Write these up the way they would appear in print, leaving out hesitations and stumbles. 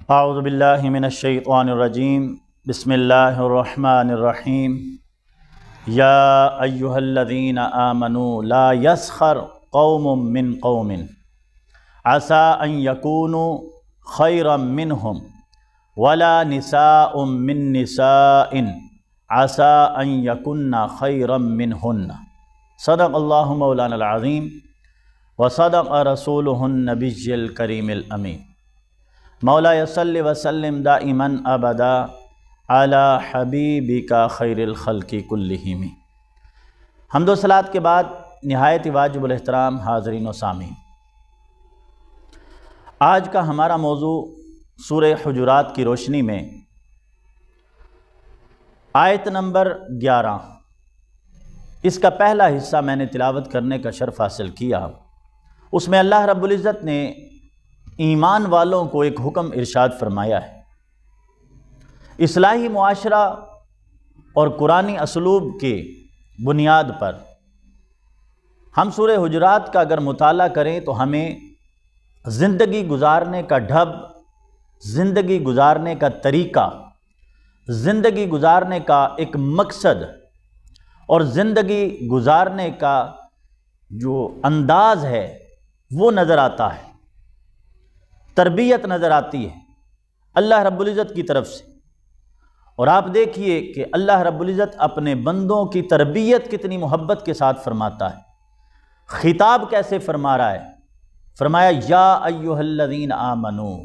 اعوذ باللہ من الشیطان الرجیم بسم اللہ الرحمن الرحیم یا ایہا الذین آمنوا لا یسخر قوم من قوم عسى ان یکونوا خیرا منہم ولا نساء من نساء عسى ان یکن خیرا منہن صدق اللہ مولانا العظیم وصدق رسولہ النبی الکریم الامین مولا صلی وسلم دائما ابدا علی حبیبک خیر الخلق کلہم۔ حمد و صلوات کے بعد نہایت واجب الاحترام حاضرین و سامعین، آج کا ہمارا موضوع سورہ حجرات کی روشنی میں آیت نمبر 11، اس کا پہلا حصہ میں نے تلاوت کرنے کا شرف حاصل کیا۔ اس میں اللہ رب العزت نے ایمان والوں کو ایک حکم ارشاد فرمایا ہے۔ اصلاحی معاشرہ اور قرآنی اسلوب کے بنیاد پر ہم سورہ حجرات کا اگر مطالعہ کریں تو ہمیں زندگی گزارنے کا ڈھب، زندگی گزارنے کا طریقہ، زندگی گزارنے کا ایک مقصد اور زندگی گزارنے کا جو انداز ہے وہ نظر آتا ہے، تربیت نظر آتی ہے اللہ رب العزت کی طرف سے۔ اور آپ دیکھیے کہ اللہ رب العزت اپنے بندوں کی تربیت کتنی محبت کے ساتھ فرماتا ہے۔ خطاب کیسے فرما رہا ہے؟ فرمایا یا ایھا الذین آمنوا،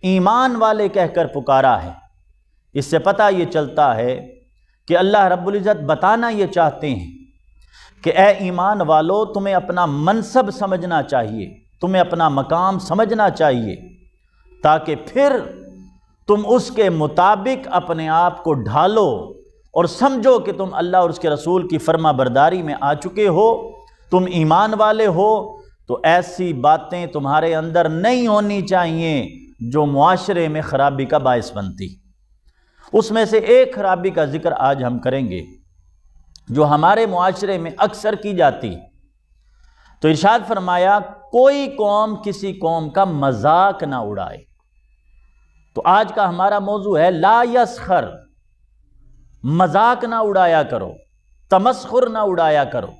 ایمان والے کہہ کر پکارا ہے۔ اس سے پتہ یہ چلتا ہے کہ اللہ رب العزت بتانا یہ چاہتے ہیں کہ اے ایمان والو، تمہیں اپنا منصب سمجھنا چاہیے، تمہیں اپنا مقام سمجھنا چاہیے، تاکہ پھر تم اس کے مطابق اپنے آپ کو ڈھالو اور سمجھو کہ تم اللہ اور اس کے رسول کی فرما برداری میں آ چکے ہو، تم ایمان والے ہو۔ تو ایسی باتیں تمہارے اندر نہیں ہونی چاہیے جو معاشرے میں خرابی کا باعث بنتی۔ اس میں سے ایک خرابی کا ذکر آج ہم کریں گے جو ہمارے معاشرے میں اکثر کی جاتی۔ تو ارشاد فرمایا کوئی قوم کسی قوم کا مذاق نہ اڑائے۔ تو آج کا ہمارا موضوع ہے لا یسخر، مذاق نہ اڑایا کرو، تمسخر نہ اڑایا کرو۔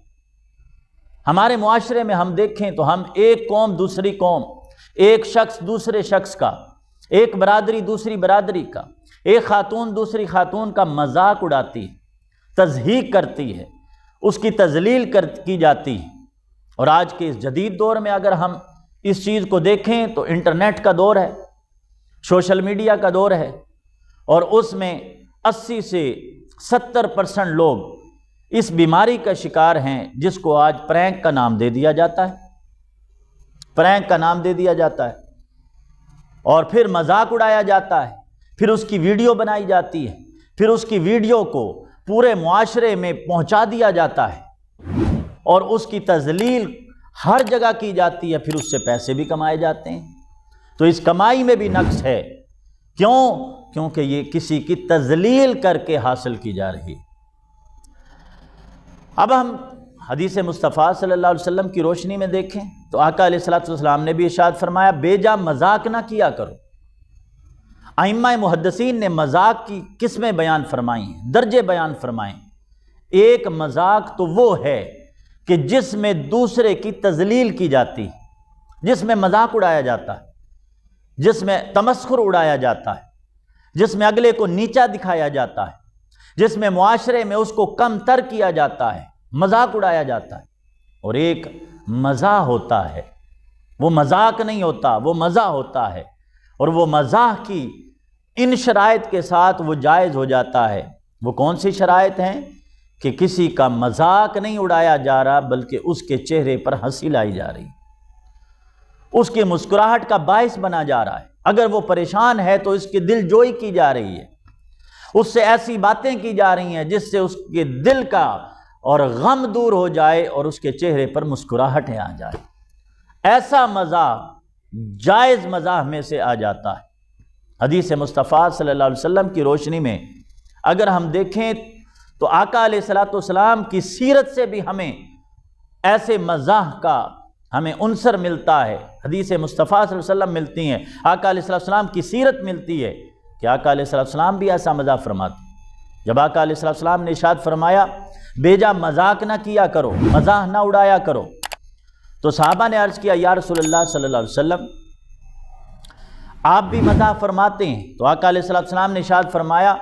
ہمارے معاشرے میں ہم دیکھیں تو ہم ایک قوم دوسری قوم، ایک شخص دوسرے شخص کا، ایک برادری دوسری برادری کا، ایک خاتون دوسری خاتون کا مذاق اڑاتی ہے، تضحیک کرتی ہے، اس کی تذلیل کی جاتی ہے۔ اور آج کے اس جدید دور میں اگر ہم اس چیز کو دیکھیں تو انٹرنیٹ کا دور ہے، سوشل میڈیا کا دور ہے، اور اس میں 80 سے 70% لوگ اس بیماری کا شکار ہیں جس کو آج پرینک کا نام دے دیا جاتا ہے، پرینک کا نام دے دیا جاتا ہے، اور پھر مذاق اڑایا جاتا ہے، پھر اس کی ویڈیو بنائی جاتی ہے، پھر اس کی ویڈیو کو پورے معاشرے میں پہنچا دیا جاتا ہے اور اس کی تذلیل ہر جگہ کی جاتی ہے، پھر اس سے پیسے بھی کمائے جاتے ہیں۔ تو اس کمائی میں بھی نقص ہے۔ کیونکہ یہ کسی کی تذلیل کر کے حاصل کی جا رہی۔ اب ہم حدیث مصطفیٰ صلی اللہ علیہ وسلم کی روشنی میں دیکھیں تو آقا علیہ السلام نے بھی ارشاد فرمایا بے جا مذاق نہ کیا کرو۔ ائمہ محدثین نے مذاق کی قسمیں بیان فرمائی ہیں، درجے بیان فرمائیں۔ ایک مذاق تو وہ ہے کہ جس میں دوسرے کی تذلیل کی جاتی، جس میں مذاق اڑایا جاتا ہے، جس میں تمسخر اڑایا جاتا ہے، جس میں اگلے کو نیچا دکھایا جاتا ہے، جس میں معاشرے میں اس کو کم تر کیا جاتا ہے، مذاق اڑایا جاتا ہے۔ اور ایک مزاح ہوتا ہے، وہ مذاق نہیں ہوتا، وہ مزاح ہوتا ہے، اور وہ مزاح کی ان شرائط کے ساتھ وہ جائز ہو جاتا ہے۔ وہ کون سی شرائط ہیں؟ کہ کسی کا مذاق نہیں اڑایا جا رہا بلکہ اس کے چہرے پر ہنسی لائی جا رہی، اس کی مسکراہٹ کا باعث بنا جا رہا ہے۔ اگر وہ پریشان ہے تو اس کی دل جوئی کی جا رہی ہے، اس سے ایسی باتیں کی جا رہی ہیں جس سے اس کے دل کا اور غم دور ہو جائے اور اس کے چہرے پر مسکراہٹیں آ جائے۔ ایسا مزاح جائز مزاح میں سے آ جاتا ہے۔ حدیث مصطفیٰ صلی اللہ علیہ وسلم کی روشنی میں اگر ہم دیکھیں تو آقا علیہ السلام کی سیرت سے بھی ہمیں ایسے مزاح کا ہمیں عنصر ملتا ہے، حدیث مصطفیٰ صلی اللہ علیہ وسلم ملتی ہیں، آقا علیہ السلام کی سیرت ملتی ہے کہ آقا علیہ السلام بھی ایسا مزاح فرماتے۔ جب آقا علیہ السلام نے ارشاد فرمایا بیجا مذاق نہ کیا کرو، مزاح نہ اڑایا کرو، تو صحابہ نے عرض کیا یا رسول اللہ صلی اللہ علیہ وسلم آپ بھی مزاح فرماتے ہیں؟ تو آقا علیہ السلام نے ارشاد فرمایا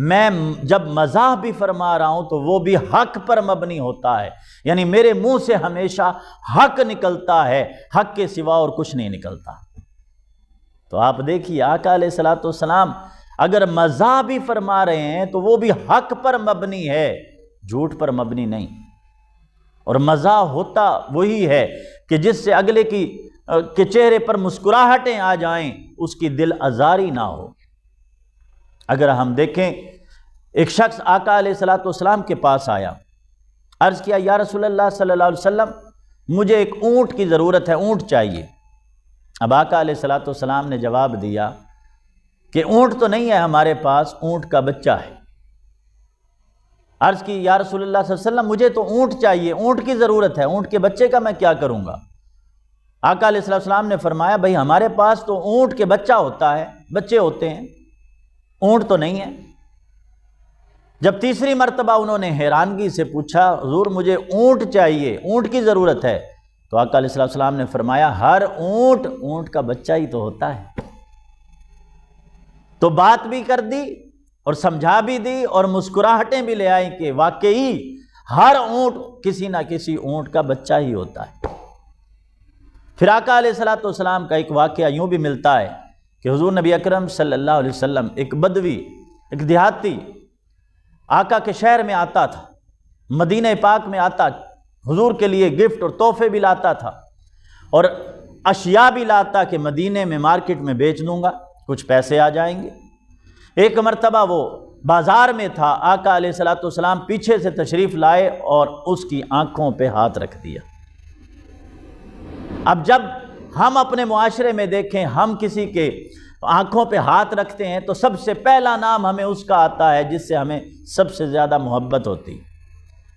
میں جب مزاح بھی فرما رہا ہوں تو وہ بھی حق پر مبنی ہوتا ہے، یعنی میرے منہ سے ہمیشہ حق نکلتا ہے، حق کے سوا اور کچھ نہیں نکلتا۔ تو آپ دیکھیے آقا علیہ السلام اگر مزاح بھی فرما رہے ہیں تو وہ بھی حق پر مبنی ہے، جھوٹ پر مبنی نہیں۔ اور مزاح ہوتا وہی ہے کہ جس سے اگلے کے چہرے پر مسکراہٹیں آ جائیں، اس کی دل آزاری نہ ہو۔ اگر ہم دیکھیں ایک شخص آقا علیہ السلام کے پاس آیا، عرض کیا یا رسول اللہ صلی اللہ علیہ وسلم مجھے ایک اونٹ کی ضرورت ہے، اونٹ چاہیے۔ اب آقا علیہ السلام نے جواب دیا کہ اونٹ تو نہیں ہے ہمارے پاس، اونٹ کا بچہ ہے۔ عرض کی یا رسول اللہ صلی اللہ علیہ وسلم مجھے تو اونٹ چاہیے، اونٹ کی ضرورت ہے، اونٹ کے بچے کا میں کیا کروں گا؟ آقا علیہ السلام نے فرمایا بھئی ہمارے پاس تو اونٹ کے بچہ ہوتا ہے، بچے ہوتے ہیں، اونٹ تو نہیں ہے۔ جب تیسری مرتبہ انہوں نے حیرانگی سے پوچھا حضور مجھے اونٹ چاہیے، اونٹ کی ضرورت ہے، تو آقا علیہ السلام نے فرمایا ہر اونٹ کا بچہ ہی تو ہوتا ہے۔ تو بات بھی کر دی اور سمجھا بھی دی اور مسکراہٹیں بھی لے آئیں کہ واقعی ہر اونٹ کسی نہ کسی اونٹ کا بچہ ہی ہوتا ہے۔ پھر آقا علیہ السلام کا ایک واقعہ یوں بھی ملتا ہے کہ حضور نبی اکرم صلی اللہ علیہ وسلم ایک بدوی، ایک دیہاتی آقا کے شہر میں آتا تھا، مدینہ پاک میں آتا، حضور کے لیے گفٹ اور تحفے بھی لاتا تھا اور اشیاء بھی لاتا کہ مدینے میں مارکیٹ میں بیچ دوں گا، کچھ پیسے آ جائیں گے۔ ایک مرتبہ وہ بازار میں تھا، آقا علیہ السلام پیچھے سے تشریف لائے اور اس کی آنکھوں پہ ہاتھ رکھ دیا۔ اب جب ہم اپنے معاشرے میں دیکھیں ہم کسی کے آنکھوں پہ ہاتھ رکھتے ہیں تو سب سے پہلا نام ہمیں اس کا آتا ہے جس سے ہمیں سب سے زیادہ محبت ہوتی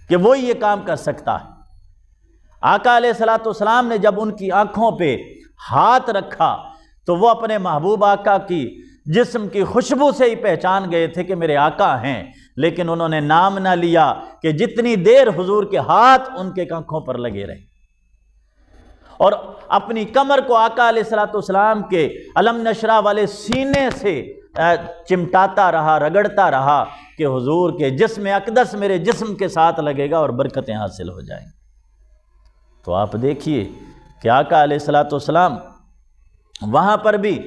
کہ وہی یہ کام کر سکتا ہے۔ آقا علیہ السلام نے جب ان کی آنکھوں پہ ہاتھ رکھا تو وہ اپنے محبوب آقا کی جسم کی خوشبو سے ہی پہچان گئے تھے کہ میرے آقا ہیں، لیکن انہوں نے نام نہ لیا کہ جتنی دیر حضور کے ہاتھ ان کے آنکھوں پر لگے رہے، اور اپنی کمر کو آقا علیہ السلام کے علم نشرہ والے سینے سے چمٹاتا رہا، رگڑتا رہا کہ حضور کے جسم اقدس میرے جسم کے ساتھ لگے گا اور برکتیں حاصل ہو جائیں۔ تو آپ دیکھیے کہ آقا علیہ السلام وہاں پر بھی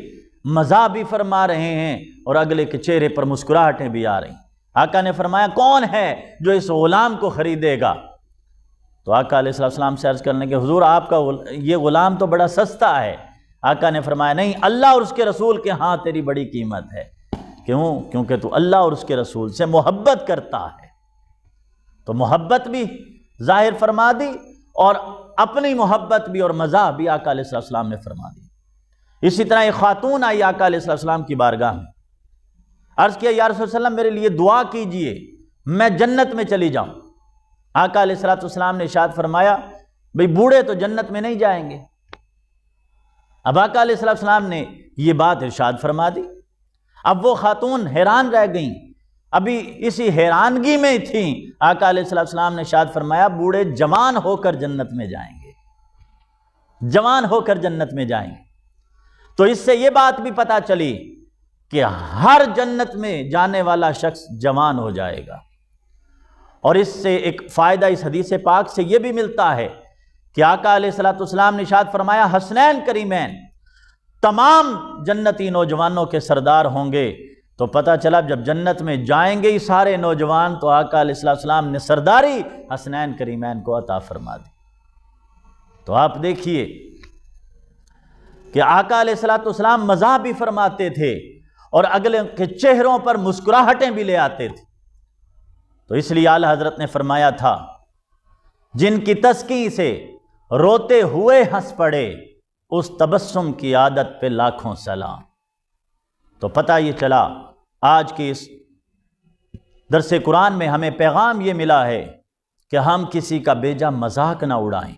مزاح بھی فرما رہے ہیں اور اگلے کے چہرے پر مسکراہٹیں بھی آ رہی۔ آقا نے فرمایا کون ہے جو اس غلام کو خریدے گا؟ تو آقا علیہ السلام سے عرض کرنے کہ حضور آپ کا یہ غلام تو بڑا سستا ہے۔ آقا نے فرمایا نہیں، اللہ اور اس کے رسول کے ہاں تیری بڑی قیمت ہے۔ کیوں؟ کیونکہ تو اللہ اور اس کے رسول سے محبت کرتا ہے۔ تو محبت بھی ظاہر فرما دی اور اپنی محبت بھی اور مزاح بھی آقا علیہ السلام نے فرما دی۔ اسی طرح ایک خاتون آئی آقا علیہ السلام کی بارگاہ میں، عرض کیا یا رسول اللہ میرے لیے دعا کیجئے میں جنت میں چلی جاؤں۔ آقا علیہ السلام نے ارشاد فرمایا بھئی بوڑھے تو جنت میں نہیں جائیں گے۔ اب آقا علیہ السلام نے یہ بات ارشاد فرما دی۔ اب وہ خاتون حیران رہ گئیں، ابھی اسی حیرانگی میں تھیں، آقا علیہ السلام نے ارشاد فرمایا بوڑھے جوان ہو کر جنت میں جائیں گے، جوان ہو کر جنت میں جائیں گے۔ تو اس سے یہ بات بھی پتہ چلی کہ ہر جنت میں جانے والا شخص جوان ہو جائے گا۔ اور اس سے ایک فائدہ اس حدیث پاک سے یہ بھی ملتا ہے کہ آقا علیہ السلام نے ارشاد فرمایا حسنین کریمین تمام جنتی نوجوانوں کے سردار ہوں گے۔ تو پتہ چلا جب جنت میں جائیں گے ہی سارے نوجوان تو آقا علیہ السلام نے سرداری حسنین کریمین کو عطا فرما دی۔ تو آپ دیکھیے کہ آقا علیہ السلام مزاح بھی فرماتے تھے اور اگلے کے چہروں پر مسکراہٹیں بھی لے آتے تھے۔ تو اس لیے اعلیٰ حضرت نے فرمایا تھا جن کی تسکین سے روتے ہوئے ہنس پڑے اس تبسم کی عادت پہ لاکھوں سلام۔ تو پتہ یہ چلا آج کی اس درس قرآن میں ہمیں پیغام یہ ملا ہے کہ ہم کسی کا بیجا مذاق نہ اڑائیں،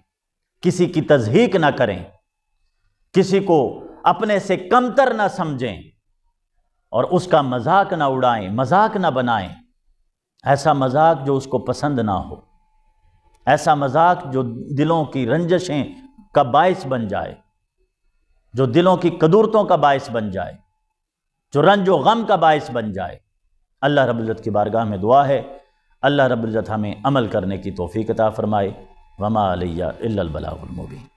کسی کی تضحیک نہ کریں، کسی کو اپنے سے کمتر نہ سمجھیں اور اس کا مذاق نہ اڑائیں، مذاق نہ بنائیں، ایسا مذاق جو اس کو پسند نہ ہو، ایسا مذاق جو دلوں کی رنجشیں کا باعث بن جائے، جو دلوں کی قدورتوں کا باعث بن جائے، جو رنج و غم کا باعث بن جائے۔ اللہ رب العزت کی بارگاہ میں دعا ہے اللہ رب العزت ہمیں عمل کرنے کی توفیق عطا فرمائے۔ وما علیہ الا البلاغ المبین۔